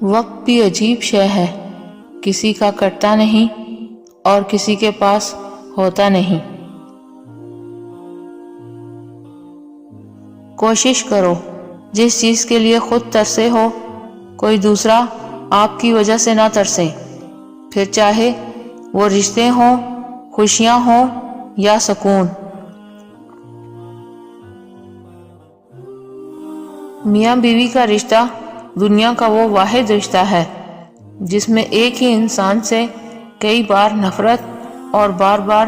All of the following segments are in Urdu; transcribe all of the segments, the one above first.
وقت بھی عجیب شے ہے، کسی کا کٹتا نہیں اور کسی کے پاس ہوتا نہیں۔ کوشش کرو جس چیز کے لیے خود ترسے ہو کوئی دوسرا آپ کی وجہ سے نہ ترسے، پھر چاہے وہ رشتے ہوں، خوشیاں ہوں یا سکون۔ میاں بیوی کا رشتہ دنیا کا وہ واحد رشتہ ہے جس میں ایک ہی انسان سے کئی بار نفرت اور بار بار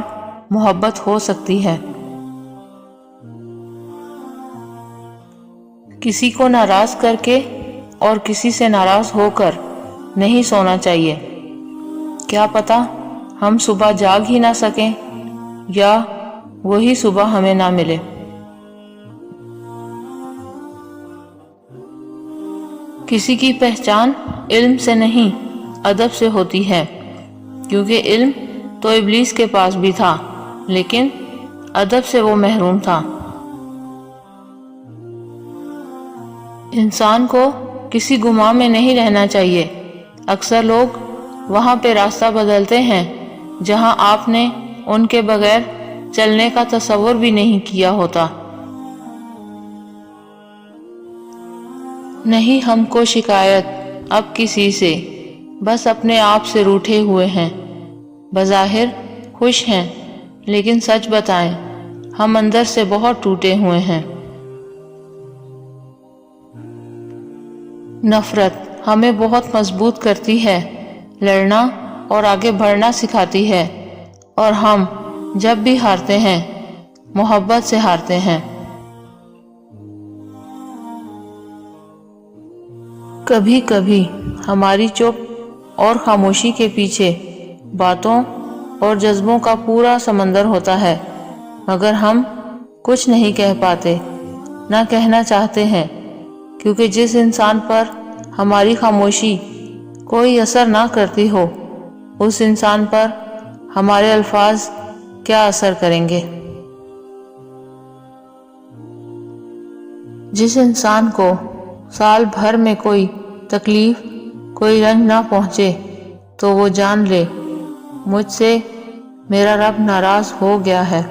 محبت ہو سکتی ہے۔ کسی کو ناراض کر کے اور کسی سے ناراض ہو کر نہیں سونا چاہیے، کیا پتہ ہم صبح جاگ ہی نہ سکیں یا وہی صبح ہمیں نہ ملے۔ کسی کی پہچان علم سے نہیں ادب سے ہوتی ہے، کیونکہ علم تو ابلیس کے پاس بھی تھا لیکن ادب سے وہ محروم تھا۔ انسان کو کسی گمان میں نہیں رہنا چاہیے، اکثر لوگ وہاں پہ راستہ بدلتے ہیں جہاں آپ نے ان کے بغیر چلنے کا تصور بھی نہیں کیا ہوتا۔ نہیں ہم کو شکایت اب کسی سے، بس اپنے آپ سے روٹھے ہوئے ہیں، بظاہر خوش ہیں لیکن سچ بتائیں ہم اندر سے بہت ٹوٹے ہوئے ہیں۔ نفرت ہمیں بہت مضبوط کرتی ہے، لڑنا اور آگے بڑھنا سکھاتی ہے، اور ہم جب بھی ہارتے ہیں محبت سے ہارتے ہیں۔ کبھی کبھی ہماری چپ اور خاموشی کے پیچھے باتوں اور جذبوں کا پورا سمندر ہوتا ہے، مگر ہم کچھ نہیں کہہ پاتے، نہ کہنا چاہتے ہیں، کیونکہ جس انسان پر ہماری خاموشی کوئی اثر نہ کرتی ہو اس انسان پر ہمارے الفاظ کیا اثر کریں گے۔ جس انسان کو سال بھر میں کوئی تکلیف کوئی رنج نہ پہنچے تو وہ جان لے مجھ سے میرا رب ناراض ہو گیا ہے۔